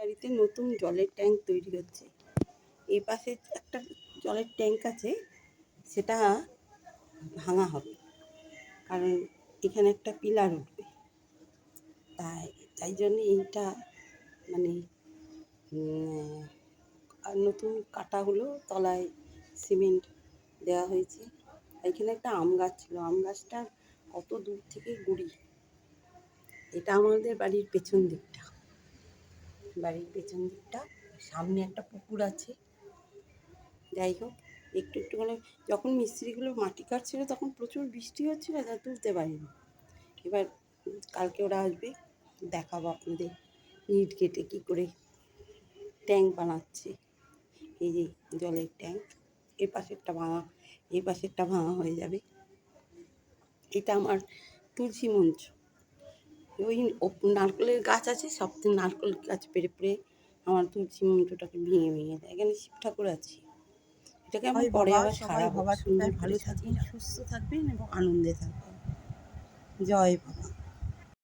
বাড়িতে নতুন জলের ট্যাঙ্ক তৈরি হচ্ছে। এই পাশে একটা জলের ট্যাঙ্ক আছে, সেটা ভাঙা হবে, কারণ এখানে একটা পিলার উঠবে। তাই জন্য এইটা মানে আর নতুন কাটা হলো, তলায় সিমেন্ট দেওয়া হয়েছে। এখানে একটা আম গাছ ছিল, আম গাছটার কত দূর থেকে গুড়ি। এটা আমাদের বাড়ির পেছন দিকটা, সামনে একটা পুকুর আছে। যাই হোক, একটু একটু করে যখন মিস্ত্রিগুলো মাটি কাটছিল তখন প্রচুর বৃষ্টি হচ্ছিল, যা তুলতে পারিনি। এবার কালকে ওরা আসবে, দেখাবো আপনাদের ইট কেটে কী করে ট্যাঙ্ক বানাচ্ছে। এই যে জলের ট্যাঙ্ক, এই পাশেরটা ভাঙা হয়ে যাবে। এটা আমার তুলসী মঞ্চ। ওই নারকেলের গাছ আছে, সব নারকেল গাছ পেরে আমার তুলসী মঞ্চটাকে ভেঙে দেয়। এখানে শিব ঠাকুর আছে, এটাকে আমি পরে আবার সারাবো। সুন্দর ভালো থাকবেন, সুস্থ থাকবেন এবং আনন্দে থাকবেন। জয় বাবা।